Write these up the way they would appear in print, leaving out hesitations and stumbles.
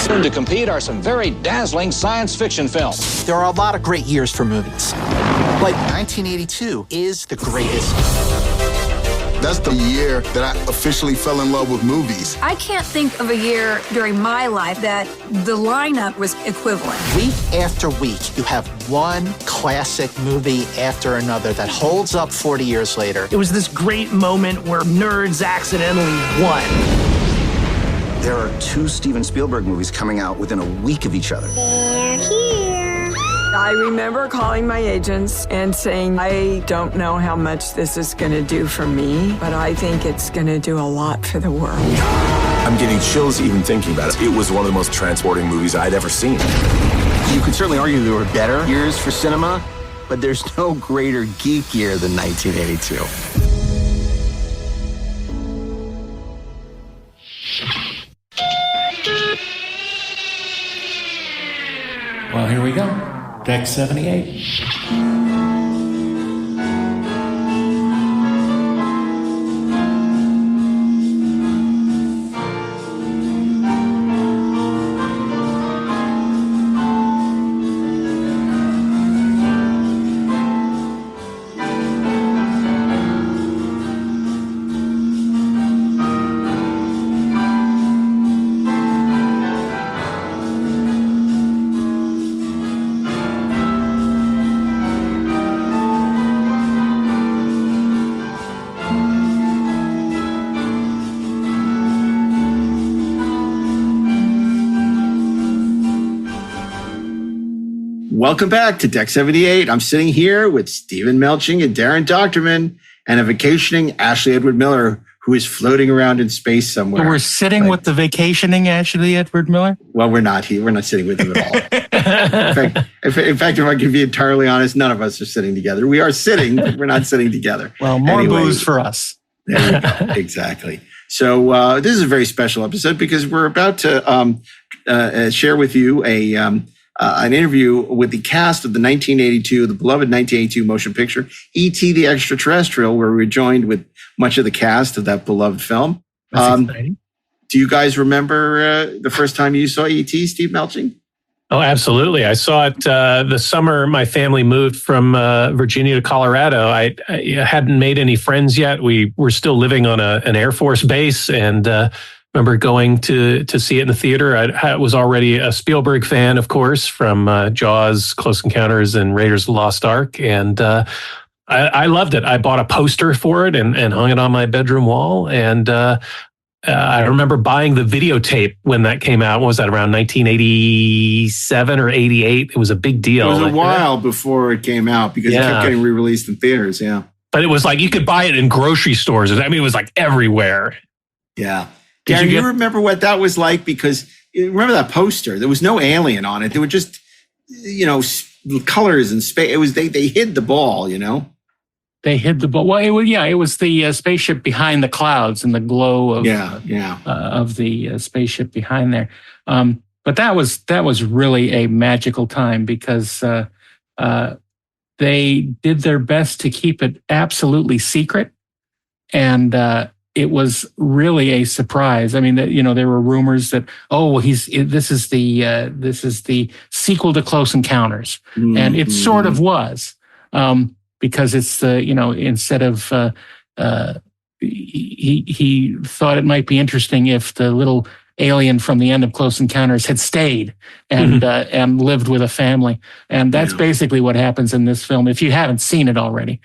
Soon to compete are some very dazzling science fiction films. There are a lot of great years for movies. Like 1982 is the greatest. That's the year that I officially fell in love with movies. I can't think of a year during my life that the lineup was equivalent. Week after week, you have one classic movie after another that holds up 40 years later. It was this great moment where nerds accidentally won. There are 2 Steven Spielberg movies coming out within a week of each other. They're here. I remember calling my agents and saying, I don't know how much this is going to do for me, but I think it's going to do a lot for the world. I'm getting chills even thinking about it. It was one of the most transporting movies I'd ever seen. You could certainly argue there were better years for cinema, but there's no greater geek year than 1982. Well, here we go. Deck 78. Welcome back to Deck 78. I'm sitting here with Steven Melching and Daren Dochterman and a vacationing Ashley Edward Miller who is floating around in space somewhere. We're sitting with the vacationing Ashley Edward Miller? Well, we're not here. We're not sitting with him at all. in fact, if I can be entirely honest, none of us are sitting together. We are sitting, but we're not sitting together. Well, more booze for us. There we go. Exactly. So this is a very special episode because we're about to share with you an interview with the cast of the beloved 1982 motion picture, E.T. the Extra-Terrestrial, where we were joined with much of the cast of that beloved film. That's exciting. Do you guys remember the first time you saw E.T., Steve Melching? Oh, absolutely. I saw it the summer my family moved from Virginia to Colorado. I hadn't made any friends yet. We were still living on an Air Force base, and remember going to see it in the theater. I was already a Spielberg fan, of course, from Jaws, Close Encounters, and Raiders of the Lost Ark. And I loved it. I bought a poster for it and hung it on my bedroom wall. And I remember buying the videotape when that came out. What was that, around 1987 or 88? It was a big deal. It was a while before it came out because it kept getting re-released in theaters, yeah. But it was like you could buy it in grocery stores. I mean, it was like everywhere. Yeah. Gary, you remember what that was like? Because remember that poster? There was no alien on it. There were just, colors and space. It was they hid the ball, They hid the ball. Well, it was the spaceship behind the clouds and the glow of of the spaceship behind there. But that was really a magical time because they did their best to keep it absolutely secret, and it was really a surprise. I mean, there were rumors that this is the sequel to Close Encounters, and it sort of was, because it's instead of he thought it might be interesting if the little alien from the end of Close Encounters had stayed and lived with a family, and that's basically what happens in this film. If you haven't seen it already,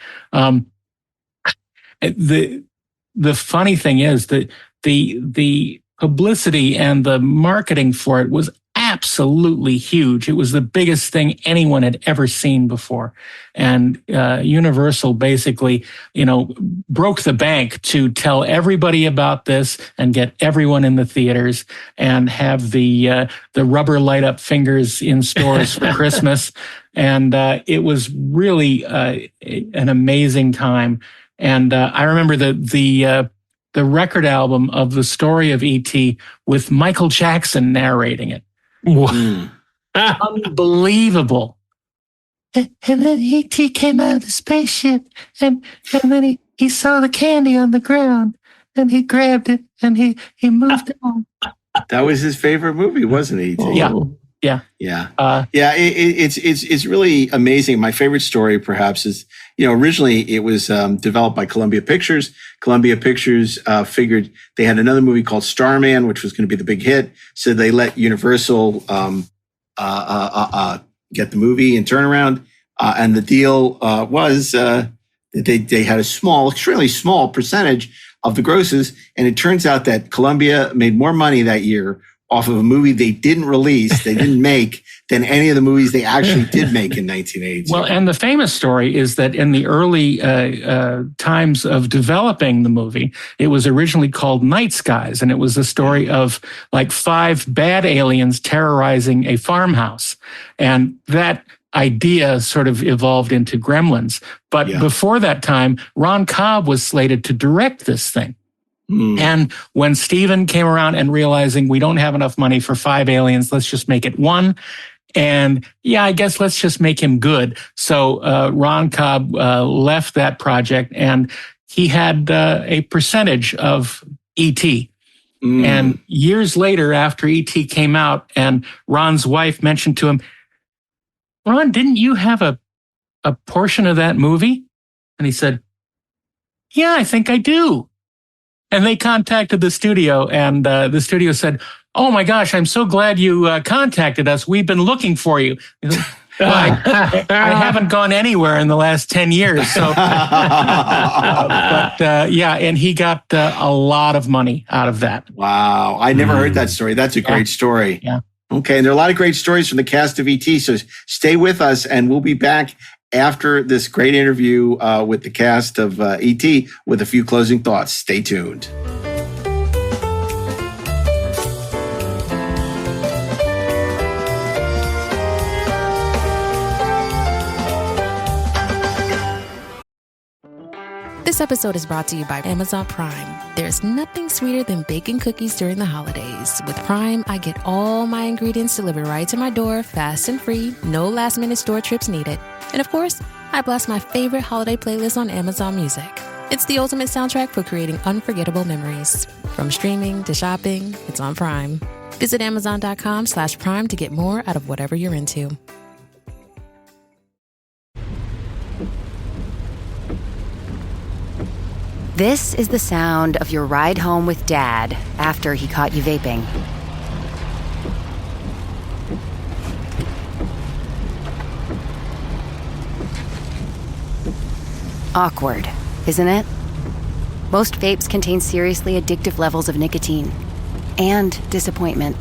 The funny thing is that the publicity and the marketing for it was absolutely huge. It was the biggest thing anyone had ever seen before. And Universal basically, broke the bank to tell everybody about this and get everyone in the theaters and have the rubber light up fingers in stores for Christmas. And it was really an amazing time. And I remember the record album of the story of E.T. with Michael Jackson narrating it. Unbelievable. And then E.T. came out of the spaceship, and then he saw the candy on the ground, and he grabbed it, and he moved on. That was his favorite movie, wasn't it? E.T.? Yeah. Yeah. Yeah. It's really amazing. My favorite story, perhaps, is, originally it was developed by Columbia Pictures. Columbia Pictures figured they had another movie called Starman, which was going to be the big hit. So they let Universal get the movie and turn around. And the deal was they had a extremely small percentage of the grosses. And it turns out that Columbia made more money that year off of a movie they didn't release, they didn't make, than any of the movies they actually did make in 1982. Well, and the famous story is that in the early times of developing the movie, it was originally called Night Skies, and it was a story of like 5 bad aliens terrorizing a farmhouse. And that idea sort of evolved into Gremlins. But before that time, Ron Cobb was slated to direct this thing. And when Steven came around and realizing we don't have enough money for 5 aliens, let's just make it 1. And I guess let's just make him good. So Ron Cobb left that project, and he had a percentage of E.T. And years later, after E.T. came out, and Ron's wife mentioned to him, Ron, didn't you have a portion of that movie? And he said, yeah, I think I do. And they contacted the studio, and the studio said, oh my gosh, I'm so glad you contacted us. We've been looking for you. I haven't gone anywhere in the last 10 years. So, and he got a lot of money out of that. Wow. I never heard that story. That's a great story. Yeah. Okay. And there are a lot of great stories from the cast of E.T. So stay with us, and we'll be back after this great interview with the cast of E.T. with a few closing thoughts. Stay tuned. This episode is brought to you by Amazon Prime. There's nothing sweeter than baking cookies during the holidays. With Prime, I get all my ingredients delivered right to my door, fast and free, no last-minute store trips needed. And of course, I blast my favorite holiday playlist on Amazon Music. It's the ultimate soundtrack for creating unforgettable memories. From streaming to shopping, it's on Prime. Visit Amazon.com/Prime to get more out of whatever you're into. This is the sound of your ride home with Dad after he caught you vaping. Awkward, isn't it? Most vapes contain seriously addictive levels of nicotine and disappointment.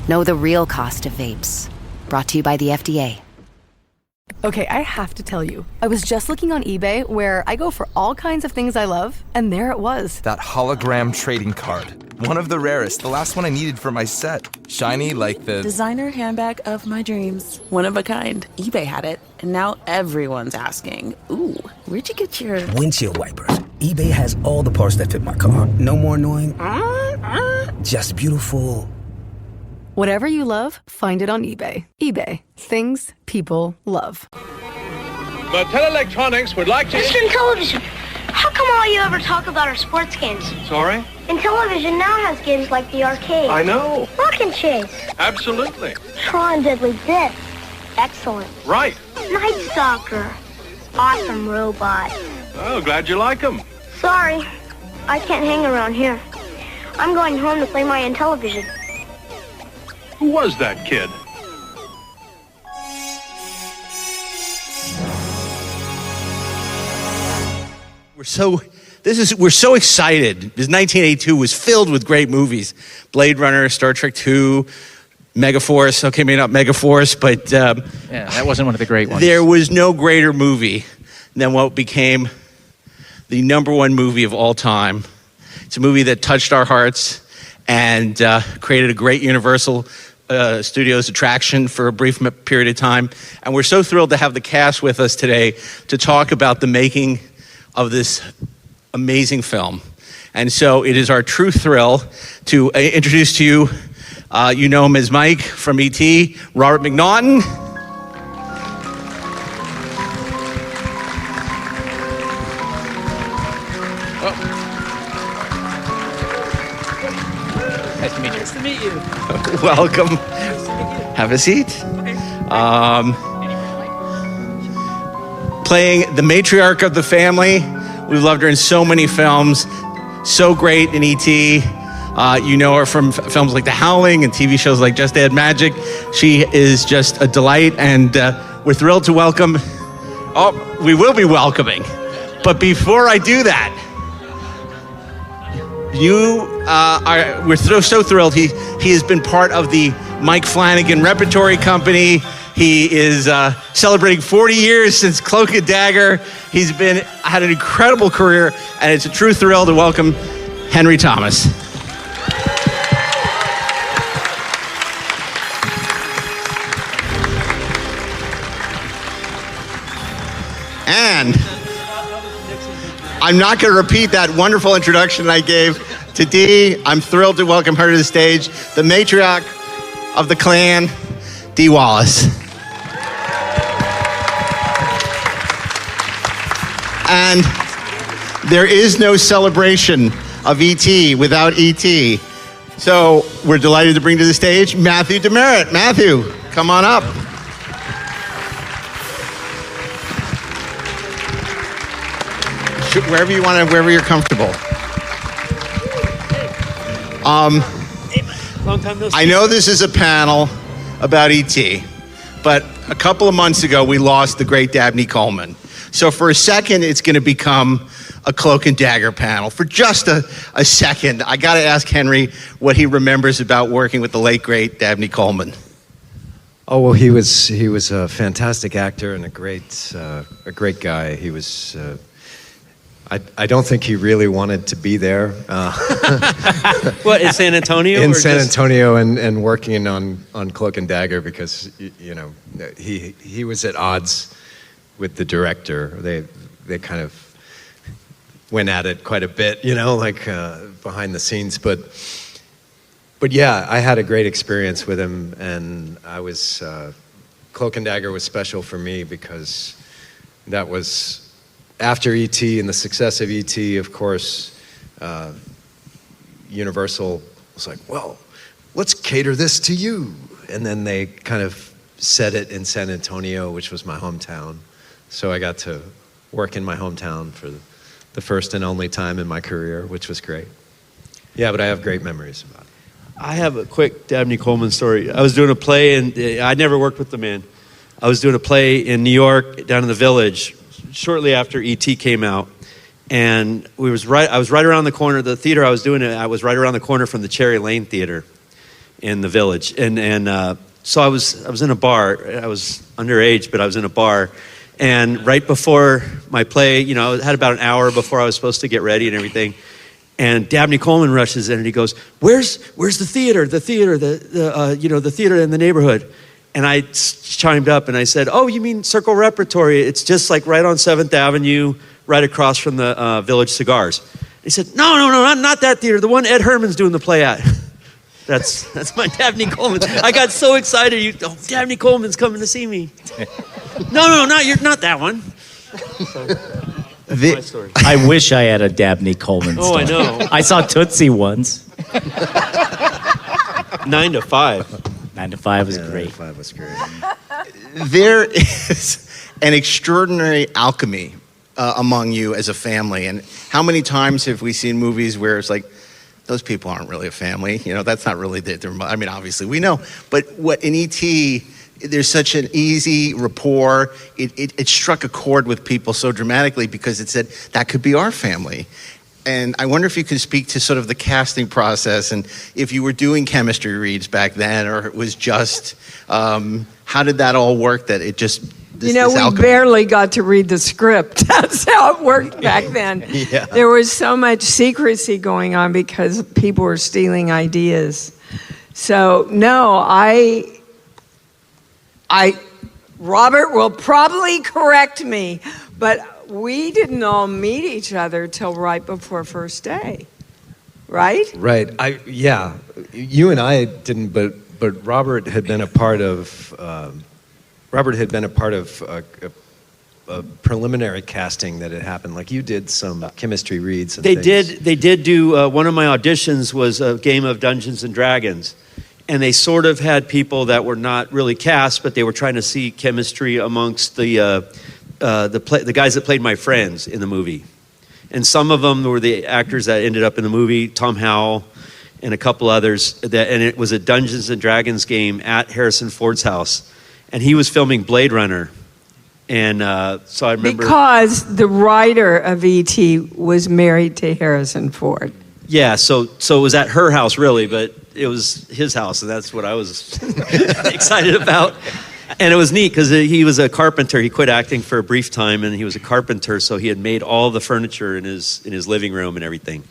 Know the real cost of vapes. Brought to you by the FDA. Okay, I have to tell you, I was just looking on eBay where I go for all kinds of things I love, and there it was. That hologram trading card. One of the rarest, the last one I needed for my set. Shiny like the designer handbag of my dreams. One of a kind. eBay had it, and now everyone's asking, ooh, where'd you get your windshield wipers? eBay has all the parts that fit my car. No more annoying, just beautiful. Whatever you love, find it on eBay. eBay. Things people love. Mattel Electronics would like to... Listen, television. How come all you ever talk about are sports games? Sorry? And television now has games like the arcade. I know. Rock and Chase. Absolutely. Tron Deadly Disc. Excellent. Right. Night Stalker. Awesome robot. Oh, glad you like them. Sorry. I can't hang around here. I'm going home to play my own television. Who was that kid? We're so excited because 1982 was filled with great movies. Blade Runner, Star Trek II, Megaforce. Okay, maybe not Megaforce, but that wasn't one of the great ones. There was no greater movie than what became the #1 movie of all time. It's a movie that touched our hearts and created a great Universal Studios attraction for a brief period of time. And we're so thrilled to have the cast with us today to talk about the making of this amazing film. And so it is our true thrill to introduce to you, you know him as Mike from E.T., Robert McNaughton. welcome. Have a seat. Playing the matriarch of the family. We've loved her in so many films. So great in E.T. You know her from films like The Howling and TV shows like Just Add Magic. She is just a delight, and we're thrilled to welcome. Oh, we will be welcoming. But before I do that, we're so thrilled. He has been part of the Mike Flanagan Repertory Company. He is celebrating 40 years since Cloak and Dagger. He's had an incredible career, and it's a true thrill to welcome Henry Thomas. And I'm not going to repeat that wonderful introduction I gave to Dee. I'm thrilled to welcome her to the stage, the matriarch of the clan, Dee Wallace. And there is no celebration of E.T. without E.T. So we're delighted to bring to the stage Matthew Demerit. Matthew, come on up. Wherever you want to, wherever you're comfortable. I know this is a panel about E.T., but a couple of months ago we lost the great Dabney Coleman. So for a second, it's going to become a Cloak and Dagger panel. For just a second, I got to ask Henry what he remembers about working with the late great Dabney Coleman. Oh well, he was a fantastic actor and a great guy. He was. I don't think he really wanted to be there. What, in San Antonio? In San Antonio and working on Cloak and Dagger because he was at odds with the director. They kind of went at it quite a bit, behind the scenes. But yeah, I had a great experience with him, and I was Cloak and Dagger was special for me because that was after E.T. and the success of E.T. Of course, Universal was like, well, let's cater this to you, and then they kind of set it in San Antonio, which was my hometown. So I got to work in my hometown for the first and only time in my career, which was great. Yeah, but I have great memories about it. I have a quick Dabney Coleman story. I was doing a play, and I never worked with the man. I was doing a play in New York, down in the Village, shortly after E.T. came out. And I was right around the corner. The theater I was doing it, I was right around the corner from the Cherry Lane Theater in the Village. And so I was in a bar. I was underage, but I was in a bar. And right before my play, I had about an hour before I was supposed to get ready and everything. And Dabney Coleman rushes in and he goes, "Where's the theater? The theater, the theater in the neighborhood." And I chimed up and I said, "Oh, you mean Circle Repertory? It's just like right on 7th Avenue, right across from the Village Cigars." He said, "No, not that theater. The one Ed Herman's doing the play at." That's my Dabney Coleman. I got so excited. Dabney Coleman's coming to see me. No, you're not that one. My story. I wish I had a Dabney Coleman story. Oh, I know. I saw Tootsie once. 9 to 5. 9 to 5 was great. 9 to 5 was great. There is an extraordinary alchemy among you as a family. And how many times have we seen movies where it's like, those people aren't really a family. That's not really obviously we know. But what in E.T., there's such an easy rapport. It struck a chord with people so dramatically because it said, that could be our family. And I wonder if you could speak to sort of the casting process and if you were doing chemistry reads back then or it was just, how did that all work that it just... we barely got to read the script. That's how it worked back then. Yeah. There was so much secrecy going on because people were stealing ideas. So, no, Robert will probably correct me, but we didn't all meet each other till right before first day, right? Right. Yeah. You and I didn't, but Robert had been a part of a preliminary casting that had happened. Like you did some chemistry reads. And They did do one of my auditions was a game of Dungeons and Dragons. and they sort of had people that were not really cast, but they were trying to see chemistry amongst the guys that played my friends in the movie. And some of them were the actors that ended up in the movie, Tom Howell and a couple others. And it was a Dungeons and Dragons game at Harrison Ford's house. And he was filming Blade Runner. And so I remember... Because the writer of E.T. was married to Harrison Ford. Yeah, so it was at her house, really, but it was his house, and that's what I was excited about. And it was neat because he was a carpenter. He quit acting for a brief time, and he was a carpenter, so he had made all the furniture in his living room and everything.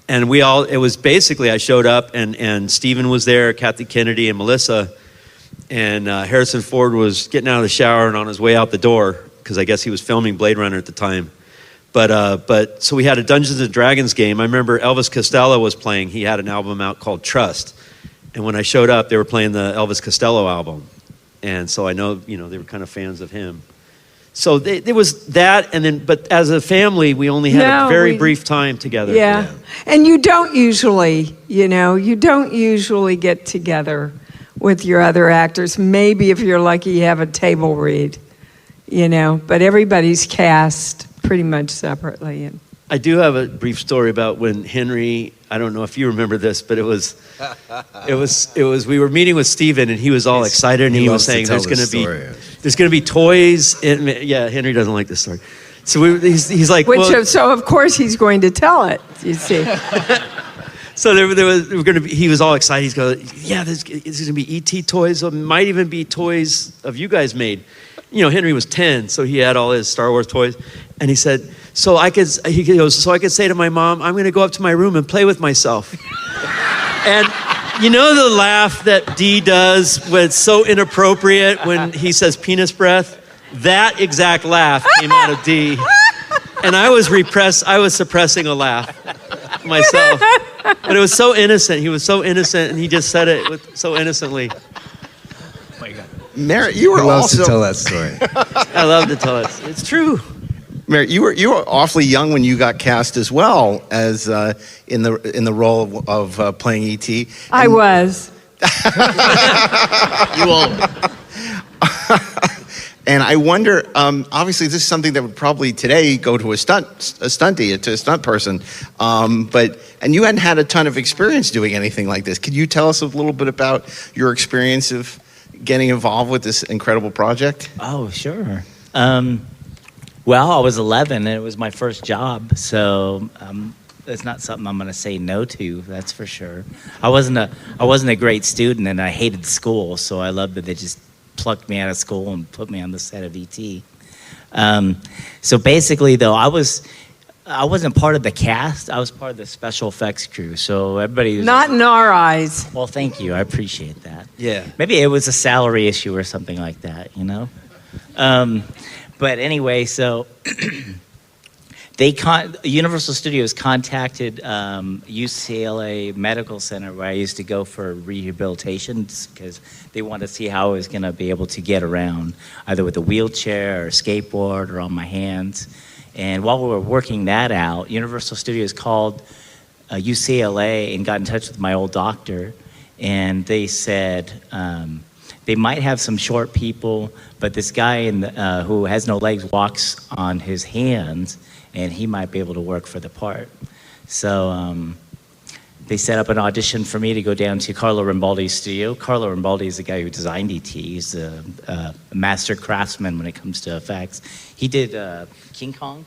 And it was basically, I showed up, and Steven was there, Kathy Kennedy, and Melissa, and Harrison Ford was getting out of the shower and on his way out the door, because I guess he was filming Blade Runner at the time. But so we had a Dungeons and Dragons game. I remember Elvis Costello was playing. He had an album out called Trust. And when I showed up, they were playing the Elvis Costello album. And so I know, they were kind of fans of him. So there was that, but as a family, we only had a very brief time together. Yeah. And you don't usually get together with your other actors. Maybe if you're lucky, you have a table read, but everybody's cast pretty much separately. I do have a brief story about when Henry, I don't know if you remember this, but it was we were meeting with Steven, and he was all excited, and he was saying there's going to be toys. Yeah, Henry doesn't like this story. So he's like, so of course he's going to tell it, you see. So he was all excited. He's going, yeah, there's going to be E.T. toys. There might even be toys of you guys made. Henry was 10, so he had all his Star Wars toys. And he said, so I could say to my mom, I'm going to go up to my room and play with myself. And the laugh that Dee does when it's so inappropriate when he says penis breath? That exact laugh came out of Dee. And I was suppressing a laugh myself. But it was so innocent. He was so innocent, and he just said it so innocently. Oh my God. Maritn, you were also... to tell that story. I love to tell it. It's true. Maritn, you were awfully young when you got cast as well as in the role of playing E.T. I was. You won't. And I wonder, obviously, this is something that would probably today go to a stunt person. And you hadn't had a ton of experience doing anything like this. Could you tell us a little bit about your experience of getting involved with this incredible project? Oh, sure. Well, I was 11 and it was my first job, so it's not something I'm going to say no to. That's for sure. I wasn't a great student, and I hated school, so I loved that they just plucked me out of school and put me on the set of E.T. So basically, though, I wasn't part of the cast. I was part of the special effects crew. So everybody was not in our eyes. Well, thank you. I appreciate that. Yeah. Maybe it was a salary issue or something like that, But anyway, so Universal Studios contacted UCLA Medical Center, where I used to go for rehabilitation, because they wanted to see how I was going to be able to get around, either with a wheelchair or skateboard or on my hands. And while we were working that out, Universal Studios called UCLA and got in touch with my old doctor, and they said they might have some short people, but this guy who has no legs walks on his hands, and he might be able to work for the part. So they set up an audition for me to go down to Carlo Rambaldi's studio. Carlo Rambaldi is the guy who designed E.T. He's a master craftsman when it comes to effects. He did King Kong,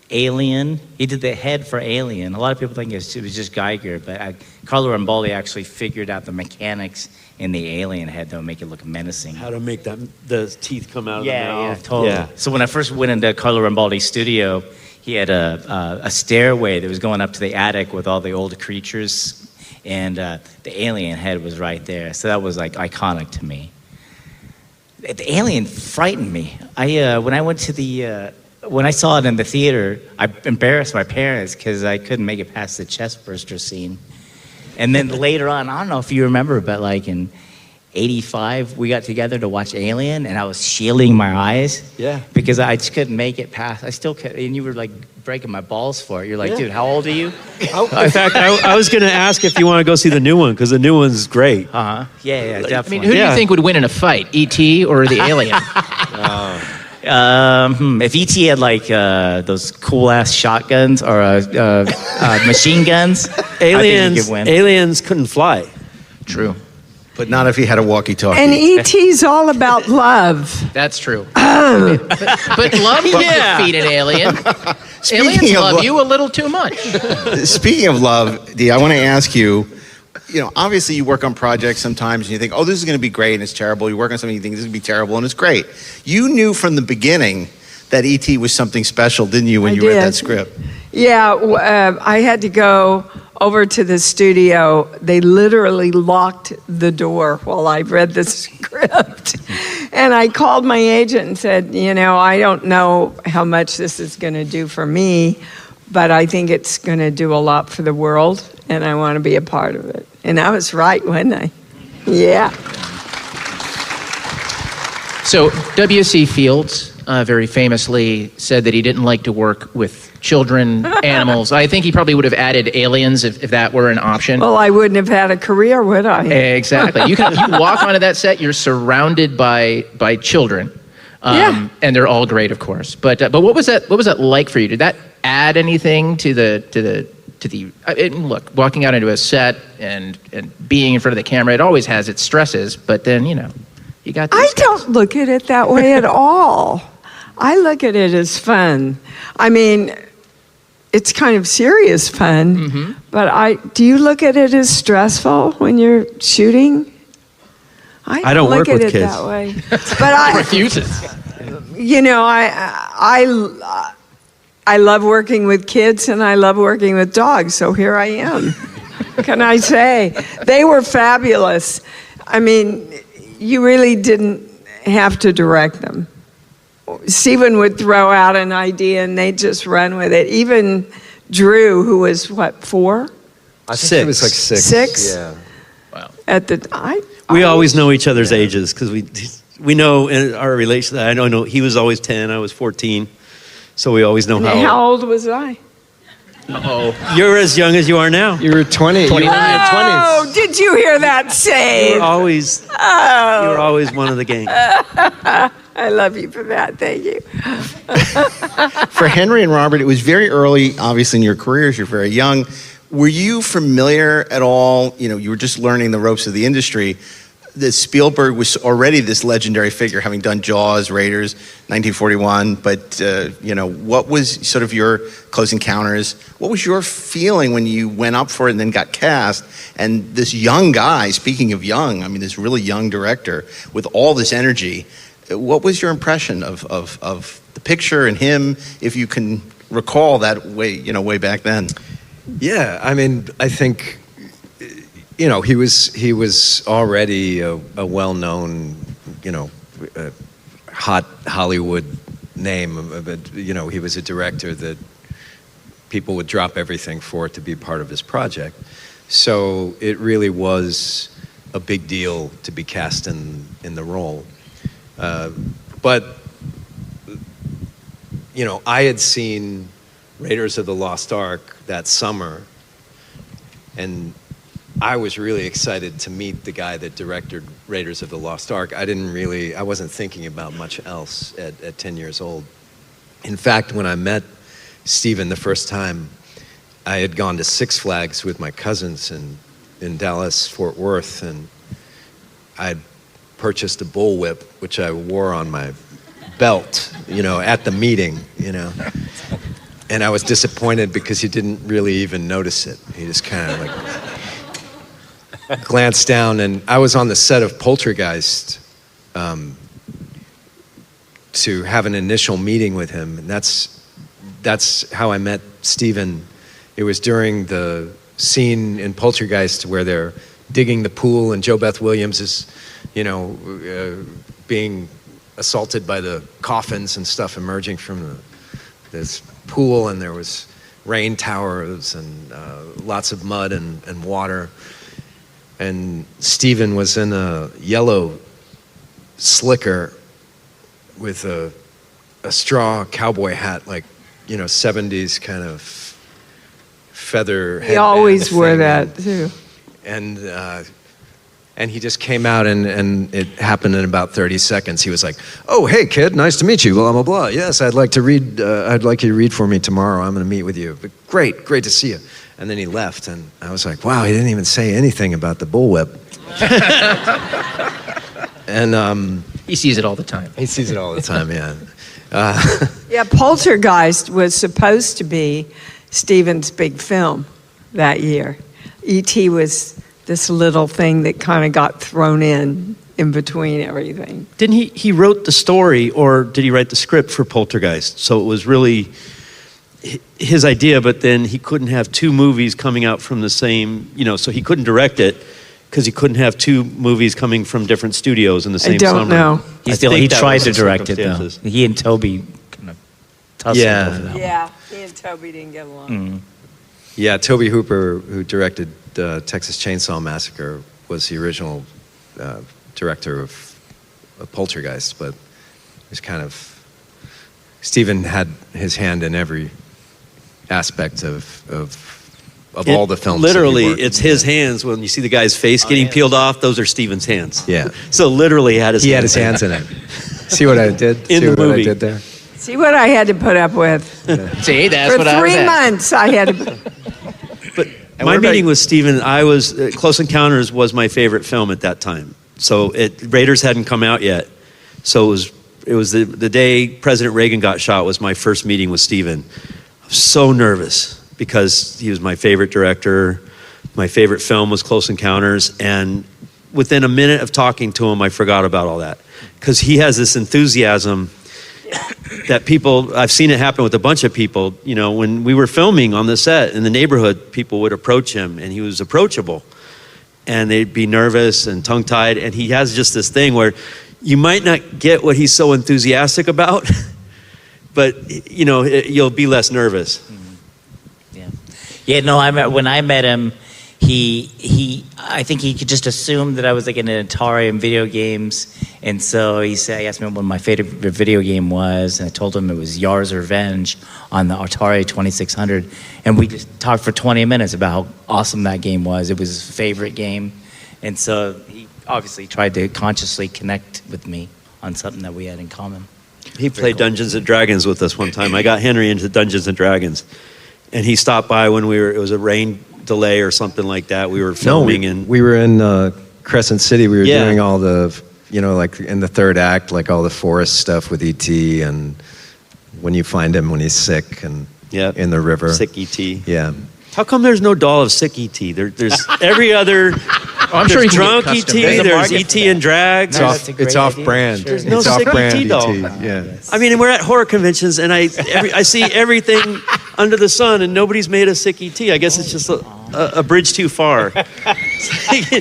Alien. He did the head for Alien. A lot of people think it was just Geiger, but Carlo Rambaldi actually figured out the mechanics in the alien head that would make it look menacing. How to make the teeth come out of the mouth. Yeah, totally. Yeah. So when I first went into Carlo Rambaldi's studio, he had a stairway that was going up to the attic with all the old creatures, and the alien head was right there. So that was like iconic to me. The alien frightened me. When I went to when I saw it in the theater, I embarrassed my parents because I couldn't make it past the chest burster scene. And then later on, I don't know if you remember, but like in '85, we got together to watch Alien, and I was shielding my eyes. Yeah. Because I just couldn't make it past. I still couldn't, and you were like breaking my balls for it. You're like, dude, how old are you? In fact, I was going to ask if you want to go see the new one, because the new one's great. Uh-huh. Yeah, definitely. I mean, who do you think would win in a fight, E.T. or the alien? If ET had like those cool ass shotguns or machine guns, I think he could win. Aliens couldn't fly. True. But not if he had a walkie-talkie. And E.T.'s all about love. That's true. But love would defeat an alien. Aliens love you a little too much. Speaking of love, Dee, I want to ask you, obviously you work on projects sometimes and you think, oh, this is going to be great and it's terrible. You work on something, you think this is going to be terrible and it's great. You knew from the beginning that E.T. was something special, didn't you, when you read that script? Yeah, I had to go over to the studio. They literally locked the door while I read the script. And I called my agent and said, I don't know how much this is going to do for me, but I think it's going to do a lot for the world, and I want to be a part of it. And I was right, wasn't I? Yeah. So W.C. Fields very famously said that he didn't like to work with children, animals. I think he probably would have added aliens if that were an option. Well, I wouldn't have had a career, would I? Exactly. You walk onto that set, you're surrounded by children. Yeah. And they're all great, of course. But what was that like for you? Did that add anything to the look, walking out into a set and being in front of the camera, it always has its stresses, but then, you got these guys. Don't look at it that way at all. I look at it as fun. I mean, it's kind of serious fun, but do you look at it as stressful when you're shooting? I don't work with kids. That way. But I refuses. I love working with kids and I love working with dogs, so here I am. Can I say? They were fabulous. I mean, you really didn't have to direct them. Steven would throw out an idea and they'd just run with it. Even Drew, who was, 4? I think he was like 6. 6? Yeah. Wow. We always know each other's ages, because we know in our relation. I know he was always 10, I was 14, so we always know how old was I? Uh-oh. You're as young as you are now. You were 20. 29. Oh, did you hear that say? You were always one of the gang. I love you for that. Thank you. For Henry and Robert, it was very early, obviously, in your careers. You're very young. Were you familiar at all? You were just learning the ropes of the industry. That Spielberg was already this legendary figure, having done Jaws, Raiders, 1941. But, what was sort of your Close Encounters? What was your feeling when you went up for it and then got cast? And this young guy, speaking of young, this really young director with all this energy, what was your impression of the picture and him, if you can recall that way back then? Yeah, I think, he was already a well-known, hot Hollywood name. But, he was a director that people would drop everything for to be part of his project. So it really was a big deal to be cast in the role. But, I had seen Raiders of the Lost Ark that summer, and I was really excited to meet the guy that directed Raiders of the Lost Ark. I wasn't thinking about much else at 10 years old. In fact, when I met Steven the first time, I had gone to Six Flags with my cousins in Dallas, Fort Worth, and I'd purchased a bullwhip, which I wore on my belt, at the meeting, And I was disappointed because he didn't really even notice it. He just kind of glanced down, and I was on the set of Poltergeist to have an initial meeting with him, and that's how I met Steven. It was during the scene in Poltergeist where they're digging the pool and Joe Beth Williams is, being assaulted by the coffins and stuff emerging from this pool, and there was rain towers and lots of mud and water. And Steven was in a yellow slicker with a straw cowboy hat, like 70s kind of feather He headband always wore thing. that too. And he just came out, and it happened in about 30 seconds. He was like, "Oh, hey, kid, nice to meet you. Blah blah blah. Yes, I'd like to read. I'd like you to read for me tomorrow. I'm going to meet with you. But great to see you." And then he left, and I was like, "Wow, he didn't even say anything about the bullwhip." And he sees it all the time. He sees it all the time. Yeah. Yeah, Poltergeist was supposed to be Steven's big film that year. E.T. was this little thing that kind of got thrown in between everything. Didn't he wrote the story, or did he write the script for Poltergeist? So it was really his idea, but then he couldn't have two movies coming out from the same, so he couldn't direct it because he couldn't have two movies coming from different studios in the same summer. I don't know. He tried to direct it though. He and Toby kind of tussled over that. Yeah, he and Toby didn't get along. Mm. Yeah, Toby Hooper, who directed Texas Chainsaw Massacre, was the original director of Poltergeist, but it was kind of, Steven had his hand in every aspect of all the films. Literally, it's his hands. When you see the guy's face getting peeled off, those are Steven's hands. Yeah. So literally, he had his hands in it. See what I did? In See the what movie. I did there? See what I had to put up with. See, that's For what I was 3 at. months, I had to. My meeting with Steven, Close Encounters was my favorite film at that time. So Raiders hadn't come out yet. So it was the day President Reagan got shot was my first meeting with Steven. I was so nervous because he was my favorite director. My favorite film was Close Encounters. And within a minute of talking to him, I forgot about all that. Because he has this enthusiasm that I've seen it happen with a bunch of people. When we were filming on the set in the neighborhood, people would approach him and he was approachable. And they'd be nervous and tongue-tied. And he has just this thing where you might not get what he's so enthusiastic about, but you'll be less nervous. Yeah, no, when I met him, I think he could just assume that I was like into Atari and video games. And so he asked me what my favorite video game was, and I told him it was Yar's Revenge on the Atari 2600. And we just talked for 20 minutes about how awesome that game was. It was his favorite game. And so he obviously tried to consciously connect with me on something that we had in common. He played Dungeons and Dragons with us one time. I got Henry into Dungeons and Dragons. And he stopped by when it was a rain delay or something like that. We were filming we were in Crescent City. We were Yeah. doing all the, like in the third act, like all the forest stuff with E.T. and when you find him when he's sick and in the river. Sick E.T. Yeah. How come there's no doll of sick E.T.? There's every other. I'm sure there's you can get drunk custom. E.T. There's a There's market E.T. in drag. It's off brand. There's no it's off sick brand E.T. doll. Yeah. I mean, we're at horror conventions, and I see everything under the sun, and nobody's made a sick E.T. I guess it's just a bridge too far.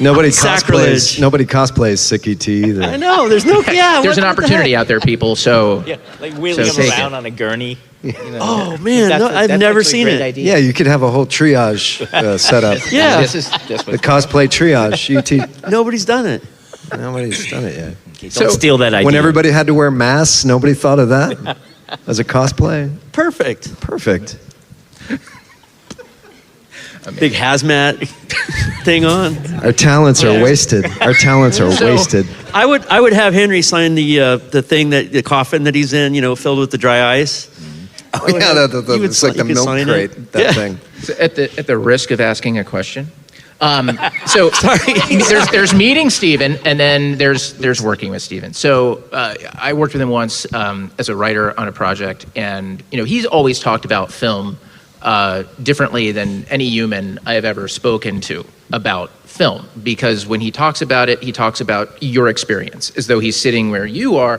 Nobody Sacrilege. cosplays Sick E.T. either. I know. There's no. Yeah. There's an what the opportunity heck? out there, people. So Yeah, like wheeling So him take around it. on a gurney. Oh man, I've never seen it. Yeah, you could have a whole triage set up. Yeah. The cosplay triage. E.T. Nobody's done it. Nobody's done it yet. Don't steal that idea. When everybody had to wear masks, nobody thought of that as a cosplay. Perfect. Perfect. Big hazmat thing on. Our talents are wasted. Our talents are wasted. I would have Henry sign the thing the coffin that he's in, filled with the dry ice. Oh yeah, it's like the milk crate. That thing. So at the risk of asking a question, so there's meeting Steven, and then there's working with Steven. So I worked with him once as a writer on a project, and he's always talked about film differently than any human I have ever spoken to about film, because when he talks about it, he talks about your experience as though he's sitting where you are,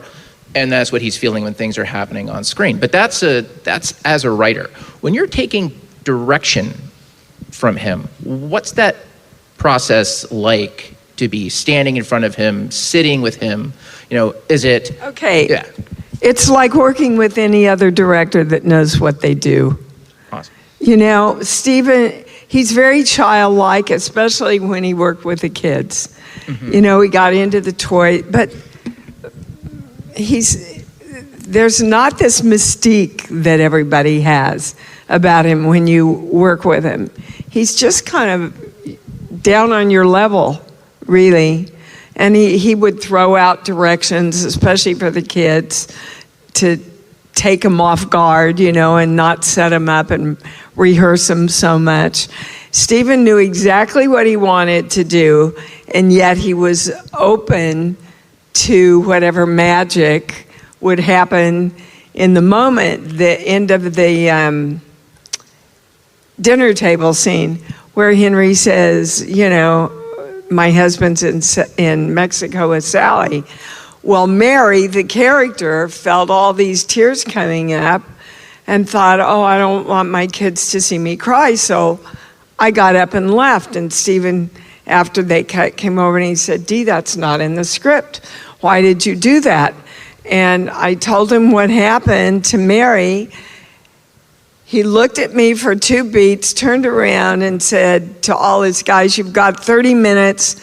and that's what he's feeling when things are happening on screen. But that's as a writer. When you're taking direction from him, what's that process like to be standing in front of him, sitting with him? Is it Okay. Yeah. It's like working with any other director that knows what they do. Awesome. Steven, he's very childlike, especially when he worked with the kids. Mm-hmm. He got into the toy, but there's not this mystique that everybody has about him when you work with him. He's just kind of down on your level, really. And he would throw out directions, especially for the kids, to take them off guard, and not set them up and rehearse them so much. Steven knew exactly what he wanted to do, and yet he was open to whatever magic would happen in the moment. The end of the dinner table scene where Henry says, my husband's in Mexico with Sally. Well, Mary, the character, felt all these tears coming up and thought, I don't want my kids to see me cry, so I got up and left. And Steven, after they came over, and he said, Dee, that's not in the script. Why did you do that? And I told him what happened to Mary. He looked at me for 2 beats, turned around and said to all his guys, you've got 30 minutes,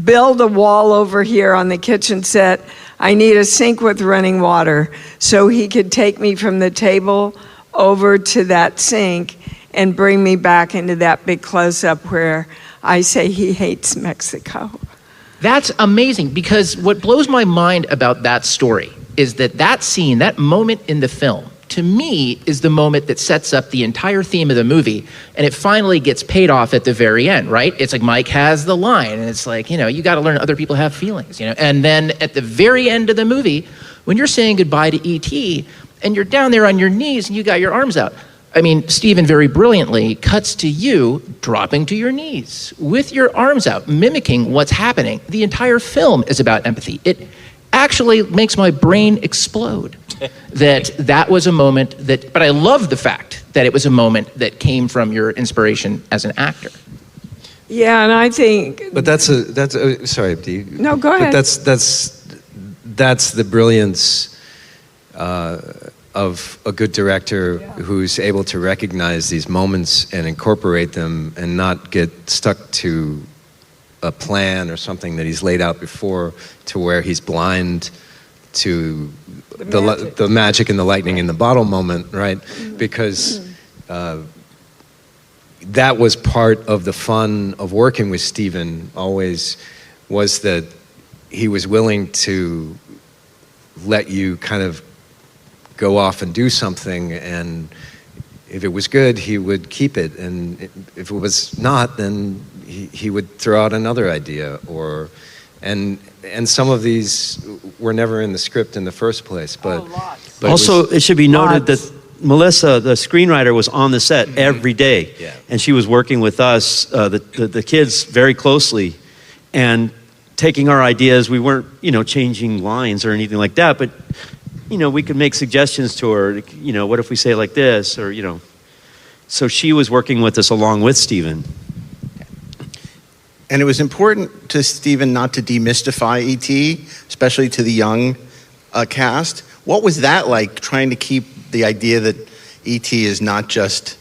build a wall over here on the kitchen set. I need a sink with running water. So he could take me from the table over to that sink and bring me back into that big close-up where I say he hates Mexico. That's amazing, because what blows my mind about that story is that scene, that moment in the film, to me, is the moment that sets up the entire theme of the movie, and it finally gets paid off at the very end, right? It's like Mike has the line, and it's like, you got to learn other people have feelings, And then at the very end of the movie, when you're saying goodbye to E.T., and you're down there on your knees, and you got your arms out, Steven very brilliantly cuts to you dropping to your knees with your arms out, mimicking what's happening. The entire film is about empathy. It actually makes my brain explode that was a moment but I love the fact that it was a moment that came from your inspiration as an actor. Yeah, and I think... But sorry, Dee. No, go ahead. But that's the brilliance of a good director who's able to recognize these moments and incorporate them and not get stuck to a plan or something that he's laid out before, to where he's blind to the magic and the lightning in the bottle moment, right? Because that was part of the fun of working with Steven always, was that he was willing to let you kind of go off and do something, and if it was good, he would keep it, and if it was not, then he would throw out another idea, and some of these were never in the script in the first place. But also, it should be noted that Melissa, the screenwriter, was on the set every day, and she was working with us, the kids, very closely, and taking our ideas. We weren't, changing lines or anything like that, but we could make suggestions to her. What if we say it like this, or So she was working with us along with Steven. And it was important to Steven not to demystify E.T., especially to the young cast. What was that like, trying to keep the idea that E.T. is not just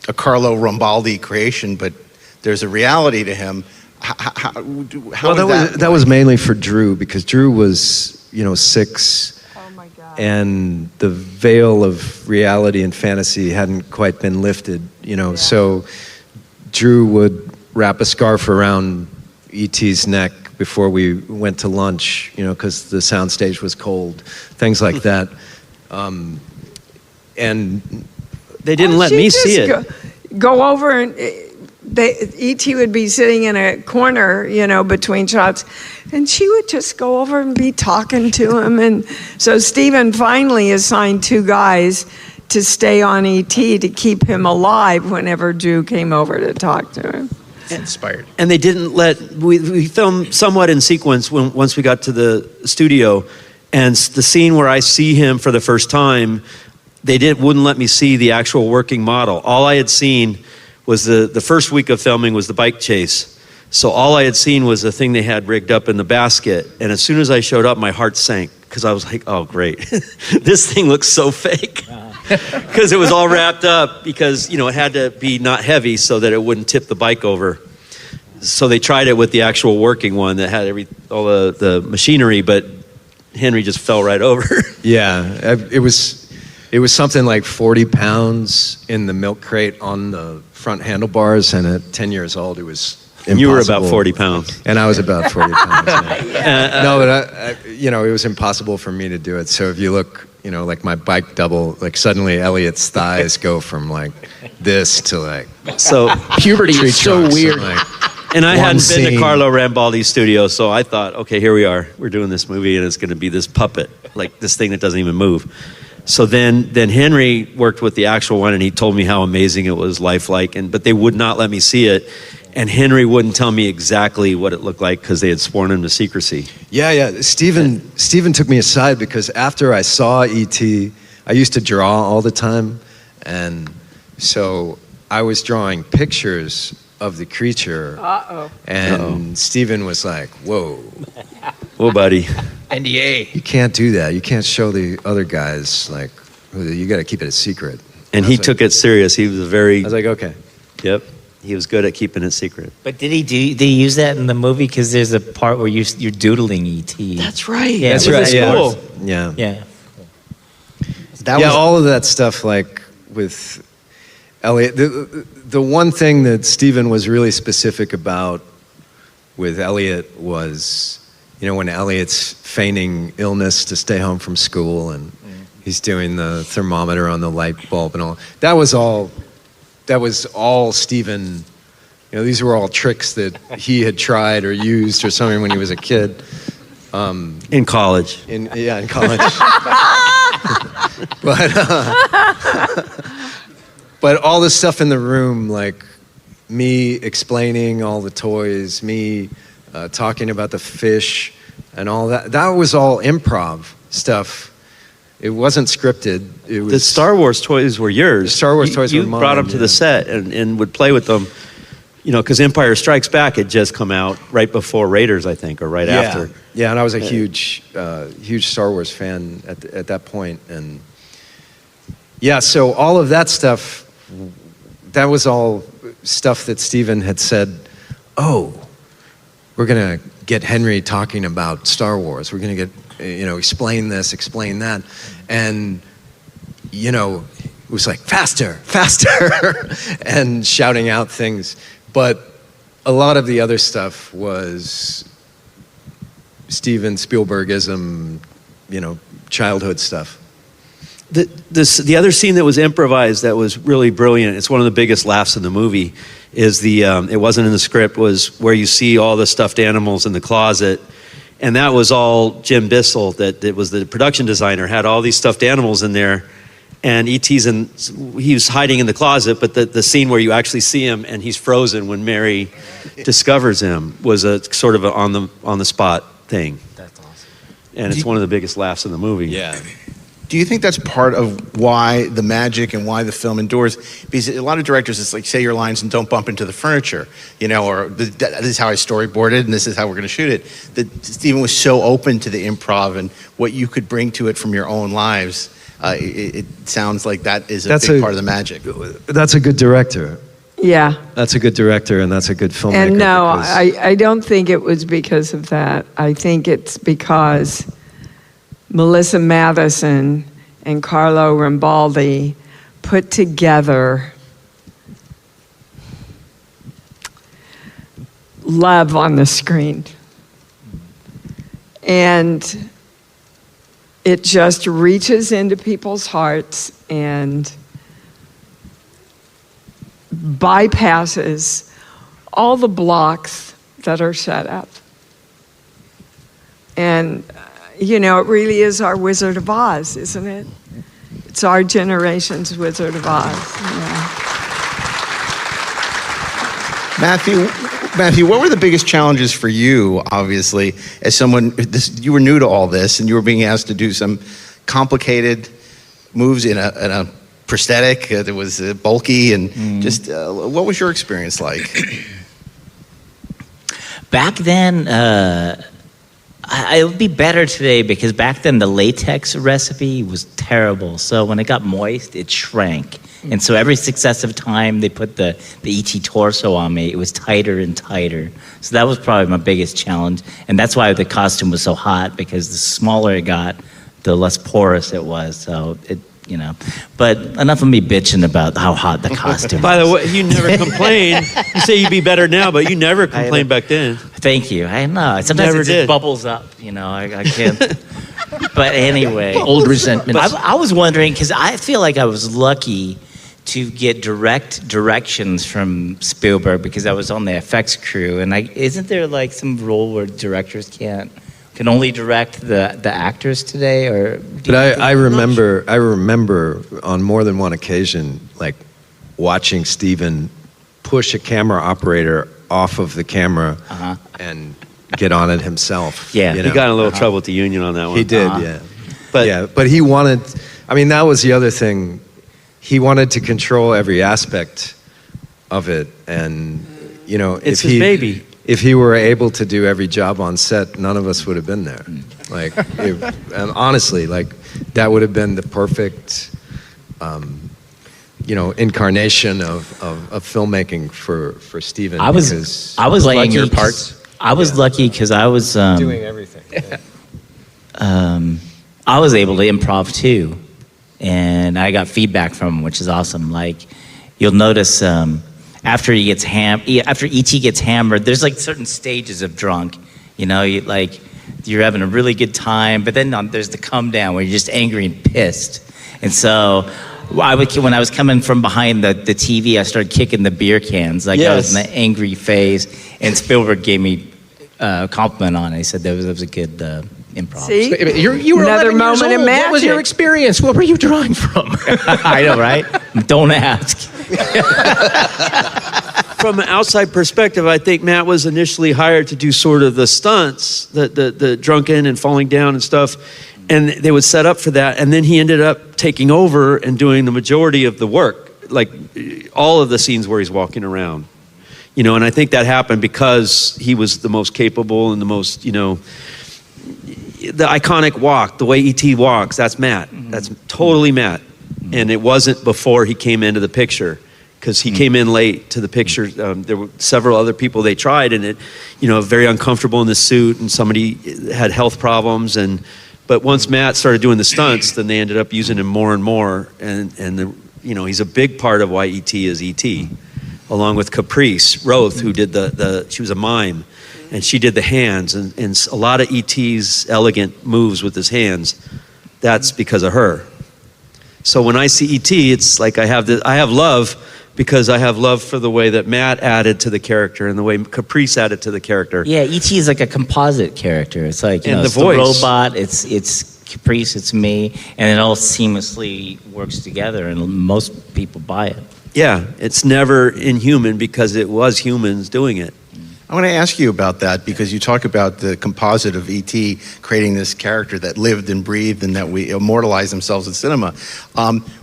a Carlo Rambaldi creation, but there's a reality to him? That was mainly for Drew, because Drew was, 6, and the veil of reality and fantasy hadn't quite been lifted, So Drew would wrap a scarf around E.T.'s neck before we went to lunch, because the soundstage was cold, things like that. And they didn't let me see it. Go over and E.T. would be sitting in a corner, between shots, and she would just go over and be talking to him. And so Steven finally assigned 2 guys to stay on E.T. to keep him alive whenever Drew came over to talk to him. Inspired. And they didn't we filmed somewhat in sequence once we got to the studio, and the scene where I see him for the first time, they wouldn't let me see the actual working model. All I had seen was the first week of filming was the bike chase. So all I had seen was the thing they had rigged up in the basket, and as soon as I showed up, my heart sank, because I was like, oh great, this thing looks so fake. Because it was all wrapped up, because it had to be not heavy so that it wouldn't tip the bike over. So they tried it with the actual working one that had all the machinery, but Henry just fell right over. Yeah, it was something like 40 pounds in the milk crate on the front handlebars, and at 10 years old, it was impossible. You were about 40 pounds. And I was about 40 pounds. Yeah. No, but it was impossible for me to do it. So if you look, like my bike double, like suddenly Elliot's thighs go from like this to like. So puberty is so weird. And I hadn't been to Carlo Rambaldi's studio, so I thought, okay, here we are. We're doing this movie, and it's going to be this puppet, like this thing that doesn't even move. So then Henry worked with the actual one, and he told me how amazing it was, lifelike. But they would not let me see it, and Henry wouldn't tell me exactly what it looked like because they had sworn him to secrecy. Yeah. Steven took me aside because after I saw E.T., I used to draw all the time, and so I was drawing pictures of the creature. And Steven was like, whoa. Whoa, buddy. NDA. You can't do that. You can't show the other guys, like, you got to keep it a secret. And he took it serious. He was I was like, okay. Yep. He was good at keeping it secret. But did he use that in the movie? Because there's a part where you're doodling E.T. That's right. Yeah, That's right. Yeah. Cool. Yeah. Yeah. All of that stuff, like with Elliot. The one thing that Steven was really specific about with Elliot was, when Elliot's feigning illness to stay home from school, and he's doing the thermometer on the light bulb and all. That was all Steven. These were all tricks that he had tried or used or something when he was a kid. In college. In college. But all the stuff in the room, like me explaining all the toys, me talking about the fish and all that was all improv stuff. It wasn't scripted. The Star Wars toys were yours. The Star Wars toys were mine. You brought them to the set and would play with them, because Empire Strikes Back had just come out right before Raiders, I think, or right after. Yeah, and I was a huge Star Wars fan at that point. And yeah, so all of that stuff, that was all stuff that Steven had said, we're going to get Henry talking about Star Wars. We're going to get, explain this, explain that. And, it was like, faster, and shouting out things. But a lot of the other stuff was Steven Spielbergism, childhood stuff. The other scene that was improvised that was really brilliant, it's one of the biggest laughs in the movie, is it wasn't in the script, was where you see all the stuffed animals in the closet. And that was all Jim Bissell, that was the production designer, had all these stuffed animals in there. And E.T.'s he was hiding in the closet, but the scene where you actually see him and he's frozen when Mary discovers him was a sort of on the spot thing. That's awesome. And it's one of the biggest laughs in the movie. Yeah. Do you think that's part of why the magic and why the film endures? Because a lot of directors, it's like, say your lines and don't bump into the furniture, or this is how I storyboarded and this is how we're going to shoot it. That Steven was so open to the improv and what you could bring to it from your own lives. It sounds like that is a big part of the magic. That's a good director. Yeah. That's a good director, and that's a good filmmaker. And no, I don't think it was because of that. I think it's because Melissa Matheson and Carlo Rambaldi put together love on the screen. And it just reaches into people's hearts and bypasses all the blocks that are set up. And, it really is our Wizard of Oz, isn't it? It's our generation's Wizard of Oz. Matthew, what were the biggest challenges for you, obviously, as someone, you were new to all this and you were being asked to do some complicated moves in a prosthetic that was bulky and just, what was your experience like? Back then, it would be better today because back then the latex recipe was terrible. So when it got moist, it shrank. And so every successive time they put the ET torso on me, it was tighter and tighter. So that was probably my biggest challenge. And that's why the costume was so hot, because the smaller it got, the less porous it was. So it, you know, but enough of me bitching about how hot the costume By the way, you never complain. You say you'd be better now, but you never complained back then. Thank you. I know. Sometimes Never it just did. bubbles up, you know, I can't. But anyway. Old resentment. I was wondering, because I feel like I was lucky to get direct directions from Spielberg because I was on the effects crew. And isn't there like some rule where directors can only direct the actors today? Or But I remember on more than one occasion, like watching Steven push a camera operator off of the camera and get on it himself. Yeah, you he know? got in a little trouble with the union on that one. He did, yeah. But he wanted, I mean, that was the other thing. He wanted to control every aspect of it. And, you know, It's his baby. If he were able to do every job on set, none of us would have been there. Like, and honestly, like, that would have been the perfect, you know, incarnation of filmmaking for Steven. I was playing lucky your 'cause- parts. I was lucky because I was doing everything. I was able to improv too, and I got feedback from him, which is awesome. Like, you'll notice after ET gets hammered, there's like certain stages of drunk. You know, you're having a really good time, but then there's the come down where you're just angry and pissed. And so when I was coming from behind the TV, I started kicking the beer cans. Like, I was in an angry phase. And Spielberg gave me a compliment on it. He said that was a good improv. See? You were Another 11 years moment of old. What was your magic. experience? What were you drawing from? I know, right? Don't ask. From an outside perspective, I think Matt was initially hired to do sort of the stunts, the drunken and falling down and stuff, and they would set up for that, and then he ended up taking over and doing the majority of the work, like all of the scenes where he's walking around. You know, and I think that happened because he was the most capable and the most, you know, the iconic walk, the way E.T. walks, that's Matt. That's totally Matt. And it wasn't before he came into the picture, because he came in late to the picture. There were several other people they tried, and it, you know, very uncomfortable in the suit, and somebody had health problems. But once Matt started doing the stunts, then they ended up using him more and more. And you know, he's a big part of why E.T. is E.T., along with Caprice Roth, who did she was a mime, and she did the hands, and a lot of E.T.'s elegant moves with his hands, that's because of her. So when I see E.T., it's like I have love, because I have love for the way that Matt added to the character and the way Caprice added to the character. Yeah, E.T. is like a composite character. It's like, And know, the it's voice. the robot, it's Caprice, it's me, and it all seamlessly works together, and most people buy it. Yeah, it's never inhuman because it was humans doing it. I want to ask you about that, because you talk about the composite of E.T. creating this character that lived and breathed and that we immortalized themselves in cinema.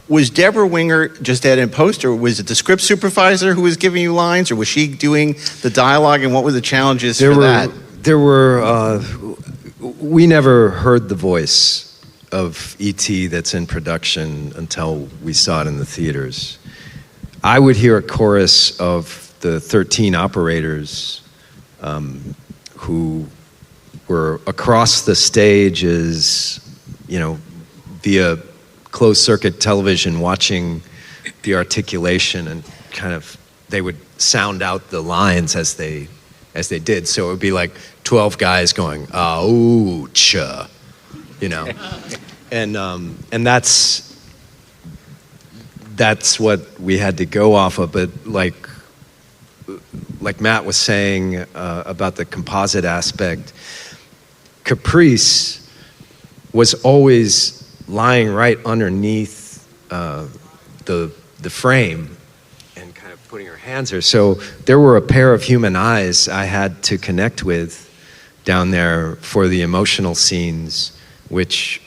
Was Deborah Winger just added in post, or was it the script supervisor who was giving you lines, or was she doing the dialogue, and what were the challenges that? We never heard the voice of E.T. that's in production until we saw it in the theaters. I would hear a chorus of the 13 operators who were across the stage, as, you know, via closed circuit television, watching the articulation, and kind of they would sound out the lines as they did. So it would be like 12 guys going, "Ouch," you know, and that's what we had to go off of. But like Matt was saying about the composite aspect, Caprice was always lying right underneath the frame and kind of putting her hands there. So there were a pair of human eyes I had to connect with down there for the emotional scenes, which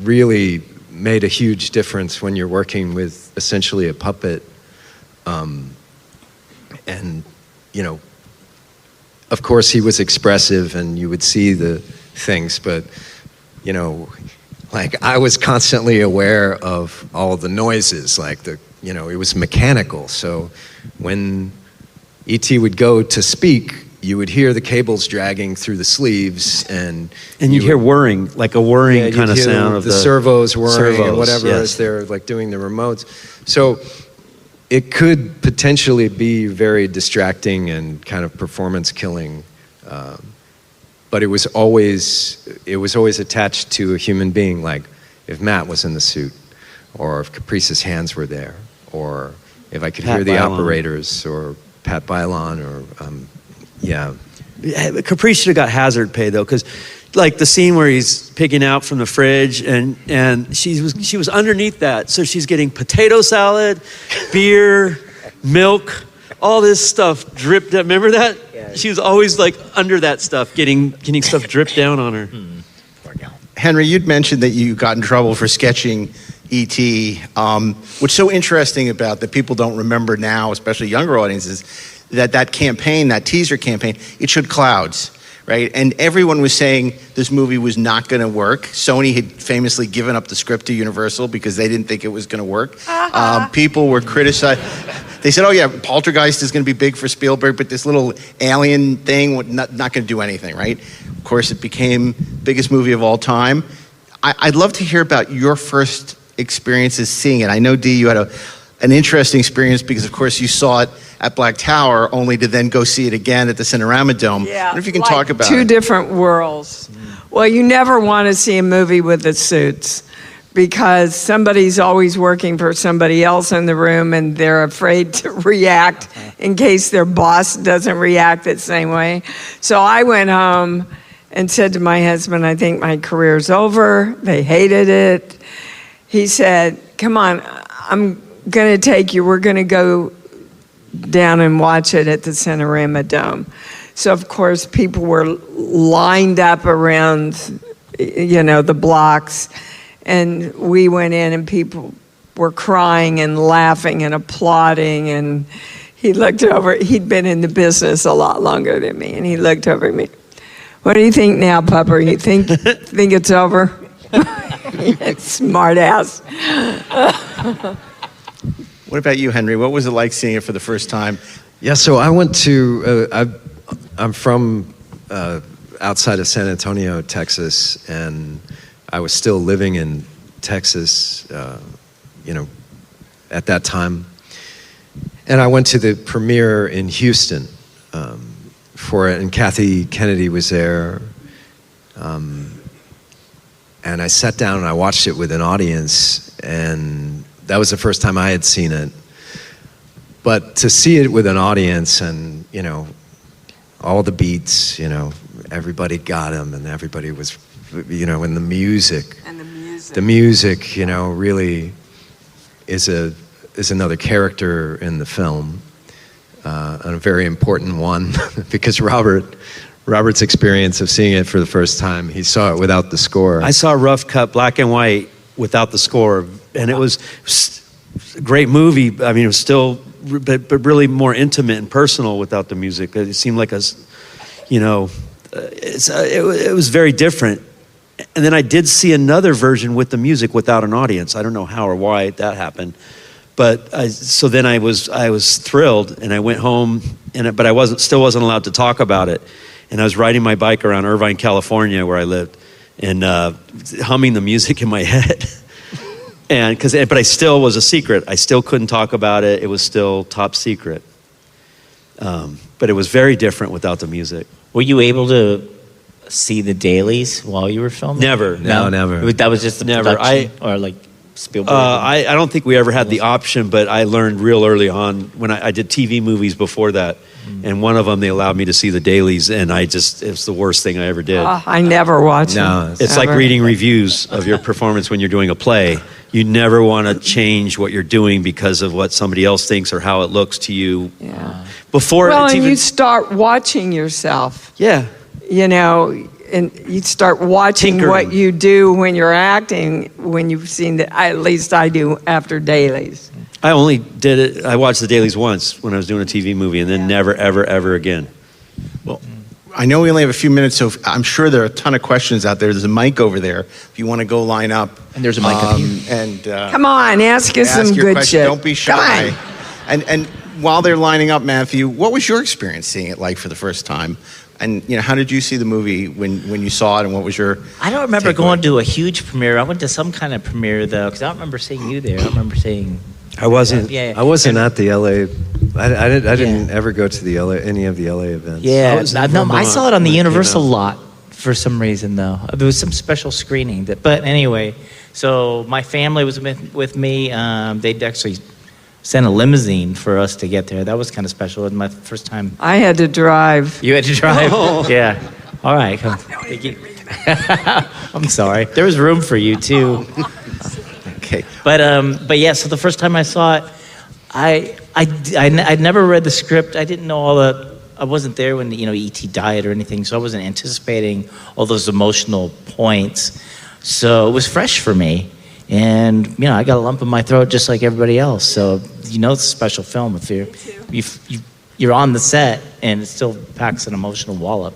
really made a huge difference when you're working with essentially a puppet. And, you know, of course he was expressive, and you would see the things, but you know, like I was constantly aware of all the noises, like it was mechanical. So when E.T. would go to speak, you would hear the cables dragging through the sleeves, and you'd hear whirring, like a whirring kind of sound of the servos whirring servos, or whatever yes. as they're like doing the remotes. So it could potentially be very distracting and kind of performance killing, but it was always attached to a human being. Like if Matt was in the suit, or if Caprice's hands were there, or if I could hear the operators, or Pat Bailon, or yeah. Caprice should have got hazard pay though, because like the scene where he's picking out from the fridge, and she was underneath that, so she's getting potato salad, beer, milk, all this stuff dripped down. Remember that? Yeah. She was always like under that stuff, getting stuff dripped down on her. Henry, you'd mentioned that you got in trouble for sketching E.T. What's so interesting about that people don't remember now, especially younger audiences, that campaign, that teaser campaign, it showed clouds, right? And everyone was saying this movie was not going to work. Sony had famously given up the script to Universal because they didn't think it was going to work. People were criticized. They said, oh yeah, Poltergeist is going to be big for Spielberg, but this little alien thing, not going to do anything, right? Of course, it became biggest movie of all time. I'd love to hear about your first experiences seeing it. I know, Dee, you had an interesting experience because, of course, you saw it at Black Tower, only to then go see it again at the Cinerama Dome. Yeah, I wonder if you can like talk about two different worlds. Well, you never want to see a movie with the suits because somebody's always working for somebody else in the room, and they're afraid to react in case their boss doesn't react the same way. So I went home and said to my husband, I think my career's over. They hated it. He said, come on, I'm going to take you. We're going to go down and watch it at the Cinerama Dome. So, of course, people were lined up around, the blocks. And we went in and people were crying and laughing and applauding. And he looked over. He'd been in the business a lot longer than me. And he looked over at me. What do you think now, Pupper? You think it's over? Smart ass. What about you, Henry? What was it like seeing it for the first time? Yeah, so I went to, I'm from outside of San Antonio, Texas, and I was still living in Texas, at that time. And I went to the premiere in Houston for it, and Kathy Kennedy was there. And I sat down and I watched it with an audience, and that was the first time I had seen it. But to see it with an audience and, all the beats, everybody got them, and everybody was, and the music. And the music. The music, really is another character in the film, and a very important one, because Robert's experience of seeing it for the first time, he saw it without the score. I saw a rough cut, black and white, without the score, and it was a great movie. I mean, it was still, but really more intimate and personal without the music. It seemed like it was very different. And then I did see another version with the music without an audience. I don't know how or why that happened, but so then I was thrilled, and I went home, but I still wasn't allowed to talk about it. And I was riding my bike around Irvine, California, where I lived, and humming the music in my head. But I still was a secret. I still couldn't talk about it. It was still top secret. But it was very different without the music. Were you able to see the dailies while you were filming? Never. No, never. That was just the production, or like Spielberg? I don't think we ever had the option, but I learned real early on when I did TV movies before that. And one of them, they allowed me to see the dailies, and it was the worst thing I ever did. I never watched them. It's like reading reviews of your performance when you're doing a play. You never want to change what you're doing because of what somebody else thinks or how it looks to you. Yeah. And you start watching yourself. Yeah. And you start watching what you do when you're acting, when you've seen at least I do after dailies. I only did it, I watched the dailies once when I was doing a TV movie, and then never, ever, ever again. Well, I know we only have a few minutes, so I'm sure there are a ton of questions out there. There's a mic over there. If you want to go line up. And there's a mic up here. And Come on, ask us some your good question. shit. Don't be shy. And while they're lining up, Matthew, what was your experience seeing it like for the first time? And how did you see the movie when you saw it, and what was your? I don't remember going to a huge premiere. I went to some kind of premiere though, because I don't remember seeing you there. I remember seeing. I wasn't. Yeah. I wasn't at the LA. I didn't ever go to the LA any of the LA events. Yeah, I saw it on the Universal lot. lot for some reason though. There was some special screening but anyway, so my family was with me. They'd actually sent a limousine for us to get there. That was kind of special. It was my first time. I had to drive. You had to drive? Oh. Yeah. All right. Come. I'm sorry. There was room for you too. Okay. But yeah. So the first time I saw it, I'd never read the script. I didn't know all the. I wasn't there when E.T. died or anything, so I wasn't anticipating all those emotional points. So it was fresh for me. And I got a lump in my throat just like everybody else. So it's a special film if you're on the set and it still packs an emotional wallop.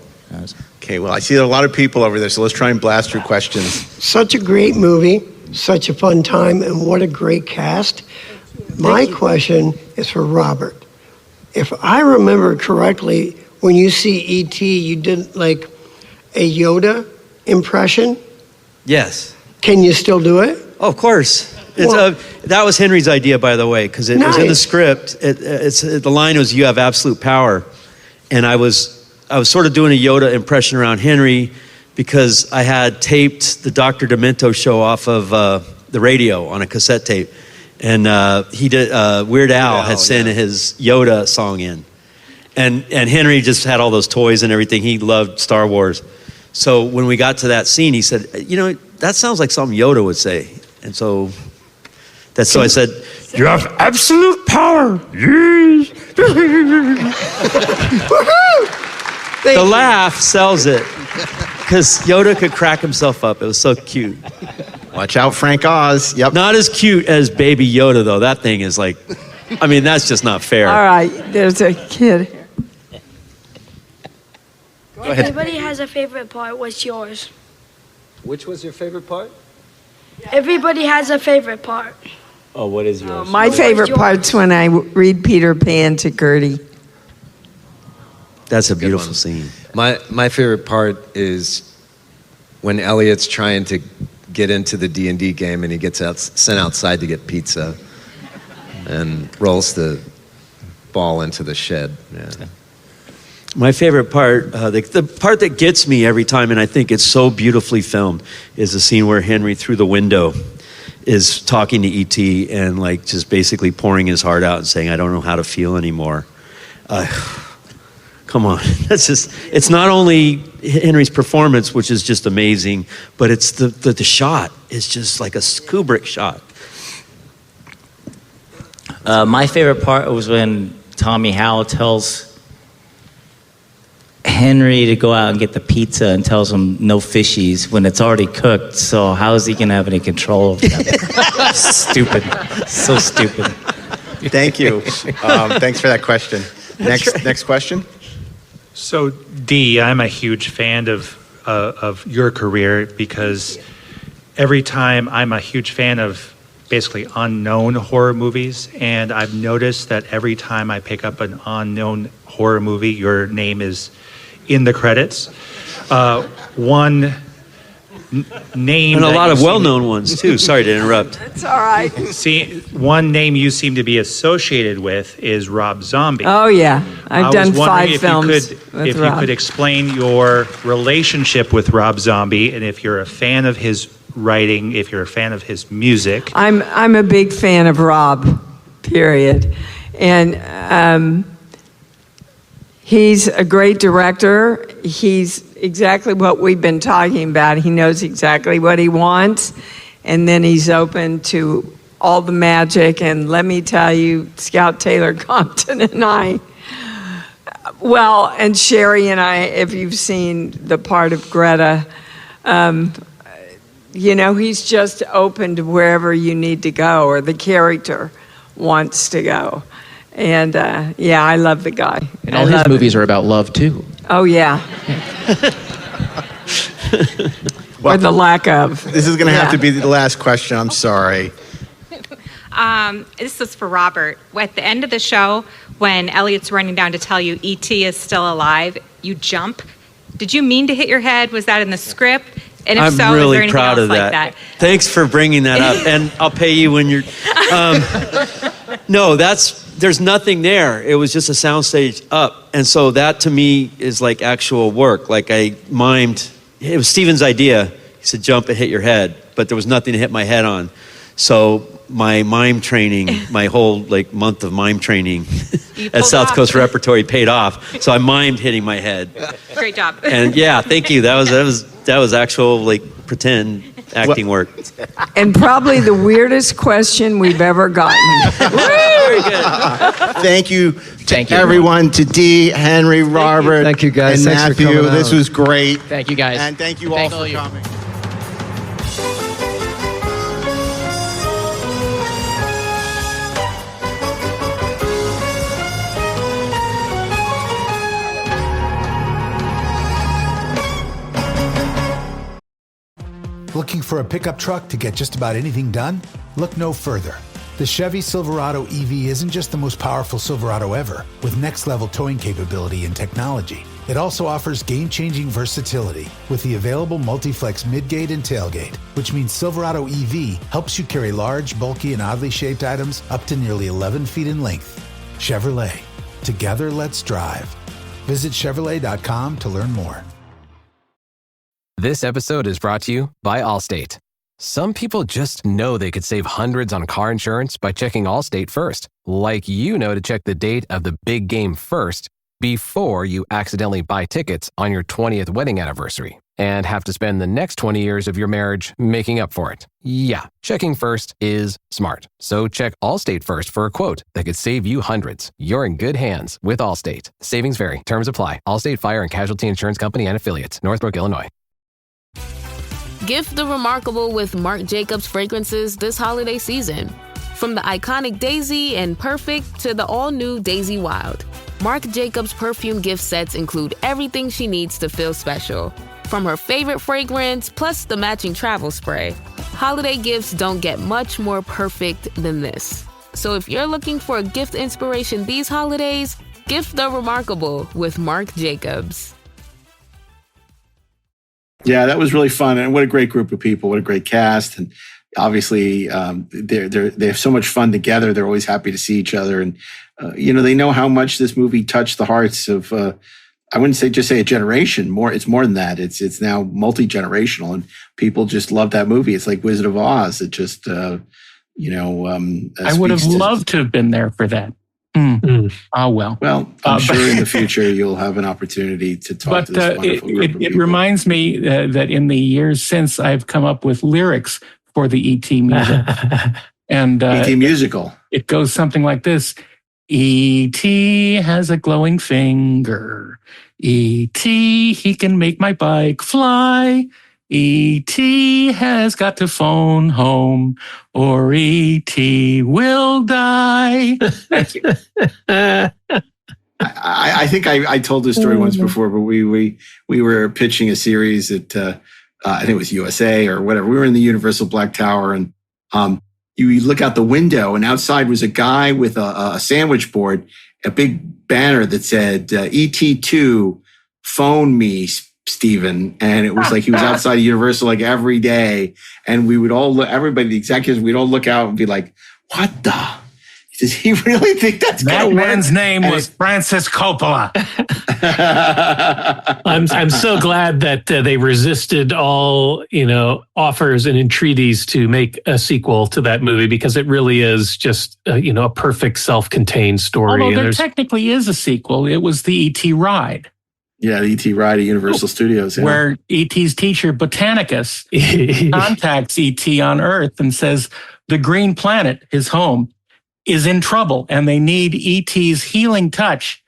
Okay, well, I see a lot of people over there, so let's try and blast through questions. Such a great movie, such a fun time, and what a great cast. My question is for Robert. If I remember correctly, when you see E.T., you did like a Yoda impression? Yes. Can you still do it? Oh, of course. That was Henry's idea, by the way, because it was in the script. The line was, "You have absolute power," and I was sort of doing a Yoda impression around Henry because I had taped the Dr. Demento show off of the radio on a cassette tape, and he did Weird Al had sent his Yoda song in, and Henry just had all those toys and everything. He loved Star Wars, so when we got to that scene, he said, "That sounds like something Yoda would say." And so I said, "You have absolute power." Yes. The laugh sells it because Yoda could crack himself up. It was so cute. Watch out, Frank Oz. Yep. Not as cute as Baby Yoda, though. That thing is like, that's just not fair. All right, there's a kid here. Go ahead. Everybody has a favorite part. What's yours? Which was your favorite part? Everybody has a favorite part. Oh, what is yours? My favorite part's when I read Peter Pan to Gertie. That's a beautiful scene. My favorite part is when Elliot's trying to get into the D&D game and he gets sent outside to get pizza and rolls the ball into the shed. Yeah. My favorite part, the part that gets me every time, and I think it's so beautifully filmed, is the scene where Henry, through the window, is talking to E.T. and just basically pouring his heart out and saying, "I don't know how to feel anymore." Come on, it's not only Henry's performance, which is just amazing, but it's the shot. It's just like a Kubrick shot. My favorite part was when Tommy Howell tells Henry to go out and get the pizza and tells him no fishies when it's already cooked. So how is he going to have any control over that? Stupid. So stupid. Thank you. Thanks for that question. Next question. So, Dee, I'm a huge fan of your career because every time I'm a huge fan of basically unknown horror movies, and I've noticed that every time I pick up an unknown horror movie, your name is in the credits. One name, and a lot of well-known ones too. Sorry to interrupt. That's all right. See, one name you seem to be associated with is Rob Zombie. Oh yeah, I've done 5 films if you could explain your relationship with Rob Zombie, and if you're a fan of his writing, if you're a fan of his music. I'm a big fan of Rob. Period, and he's a great director. He's exactly what we've been talking about. He knows exactly what he wants, and then he's open to all the magic. And let me tell you, Scout Taylor Compton and I, and Sherry and I, if you've seen the part of Greta, he's just open to wherever you need to go or the character wants to go. And yeah, I love the guy. And all his movies are about love too. Oh yeah. Or the lack of. This is going to have to be the last question. I'm sorry. This is for Robert. At the end of the show, when Elliot's running down to tell you E.T. is still alive, you jump. Did you mean to hit your head? Was that in the script? And if I'm so, really is there anything proud else of like that. that? Thanks for bringing that up, and I'll pay you when you're. No, there's nothing there. It was just a soundstage up, and so that to me is like actual work. Like I mimed. It was Steven's idea. He said, "Jump and hit your head," but there was nothing to hit my head on. So my mime training, my whole like month of mime training at South Coast Repertory paid off. So I mimed hitting my head. Great job. And yeah, thank you. That was actual like pretend acting work. And probably the weirdest question we've ever gotten. Very good. Thank you to everyone, to Dee, Henry, Robert, Thank you, guys. and Thanks for Matthew. coming This out. was great. Thank you, guys. And thank you all for coming. Looking for a pickup truck to get just about anything done? Look no further. The Chevy Silverado EV isn't just the most powerful Silverado ever, with next-level towing capability and technology. It also offers game-changing versatility with the available multi-flex midgate and tailgate, which means Silverado EV helps you carry large, bulky, and oddly shaped items up to nearly 11 feet in length. Chevrolet. Together, let's drive. Visit Chevrolet.com to learn more. This episode is brought to you by Allstate. Some people just know they could save hundreds on car insurance by checking Allstate first, like you know to check the date of the big game first before you accidentally buy tickets on your 20th wedding anniversary and have to spend the next 20 years of your marriage making up for it. Yeah, checking first is smart. So check Allstate first for a quote that could save you hundreds. You're in good hands with Allstate. Savings vary. Terms apply. Allstate Fire and Casualty Insurance Company and Affiliates. Northbrook, Illinois. Gift the remarkable with Marc Jacobs fragrances this holiday season. From the iconic Daisy and Perfect to the all-new Daisy Wild, Marc Jacobs perfume gift sets include everything she needs to feel special. From her favorite fragrance, plus the matching travel spray, holiday gifts don't get much more perfect than this. So if you're looking for a gift inspiration these holidays, gift the remarkable with Marc Jacobs. Yeah, that was really fun, and what a great group of people! What a great cast, and obviously they have so much fun together. They're always happy to see each other, and they know how much this movie touched the hearts of. I wouldn't just say a generation. It's more than that. It's now multi-generational, and people just love that movie. It's like Wizard of Oz. It just I would have loved to have been there for that. Oh, well. Well, I'm sure in the future you'll have an opportunity to talk to this wonderful group of it people. reminds me that in the years since I've come up with lyrics for the E.T. music. And E.T. musical. It goes something like this. E.T. has a glowing finger. E.T. he can make my bike fly. E.T. has got to phone home or E.T. will die. Thank you. I think I told this story once before, but we were pitching a series at I think it was USA or whatever. We were in the Universal Black Tower, and you look out the window, and outside was a guy with a sandwich board, a big banner that said ET2 phone me, Steven. And it was like he was outside of Universal like every day, and we would all everybody, the executives, we'd all look out and be like, "What the? Does he really think that's that gonna man's work?" name was Francis Coppola. I'm so glad that they resisted all offers and entreaties to make a sequel to that movie, because it really is just a perfect self-contained story. Although there technically is a sequel. It was the E.T. ride. Yeah, the E.T. ride at Universal Studios. Yeah. Where E.T.'s teacher, Botanicus, contacts E.T. on Earth and says the green planet, his home, is in trouble and they need E.T.'s healing touch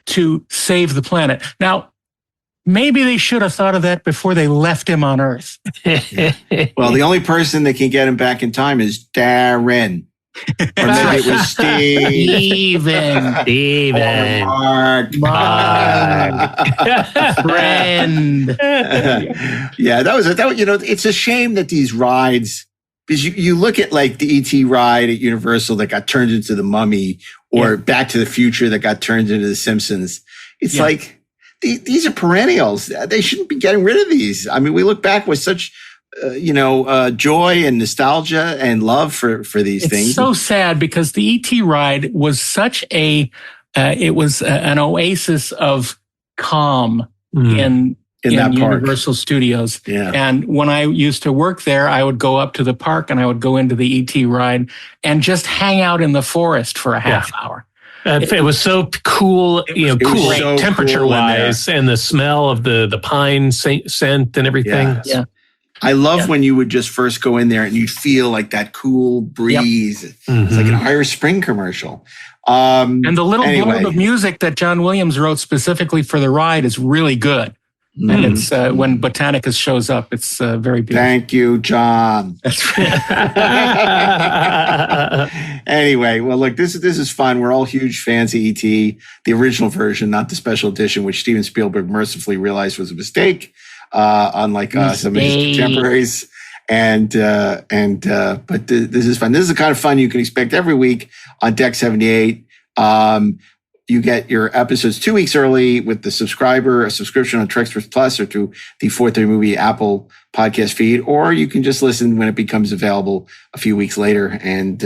to save the planet. Now, maybe they should have thought of that before they left him on Earth. Well, the only person that can get him back in time is Darren. Or maybe it was Steve. Steven. Mark. Friend. Yeah, that was it's a shame that these rides, because you look at like the ET ride at Universal that got turned into the Mummy, or Back to the Future that got turned into the Simpsons. It's like these are perennials. They shouldn't be getting rid of these. I mean, we look back with such joy and nostalgia and love for these things. It's so sad because the ET ride was such an oasis of calm in that park. Universal Studios. Yeah. And when I used to work there, I would go up to the park and I would go into the ET ride and just hang out in the forest for a half hour. It was so cool, cool so temperature-wise, and the smell of the pine scent and everything. Yeah. I love when you would just first go in there and you'd feel like that cool breeze. It's like an Irish Spring commercial. And the little blurb of music that John Williams wrote specifically for the ride is really good. And it's when Botanicus shows up, it's very beautiful. Thank you, John. That's right. Anyway, well, look, this is fun. We're all huge fans of ET, the original version, not the special edition, which Steven Spielberg mercifully realized was a mistake, unlike some of his contemporaries. But this is fun. This is the kind of fun you can expect every week on Deck 78. You get your episodes 2 weeks early with the subscription on Trekspert Plus or through the 430 Movie Apple podcast feed, or you can just listen when it becomes available a few weeks later. And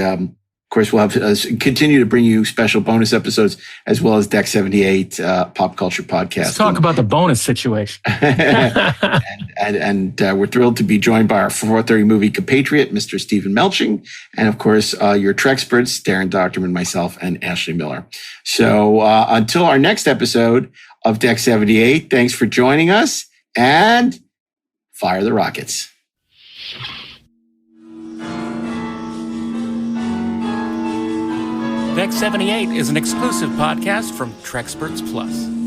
of course, we'll have continue to bring you special bonus episodes as well as Deck 78 Pop Culture Podcast. Let's talk about the bonus situation. And we're thrilled to be joined by our 430 Movie compatriot, Mr. Steven Melching, and of course, your Treksperts, Darren Docterman, myself, and Ashley Miller. So until our next episode of Deck 78, thanks for joining us, and fire the rockets. Deck 78 is an exclusive podcast from Treksperts Plus.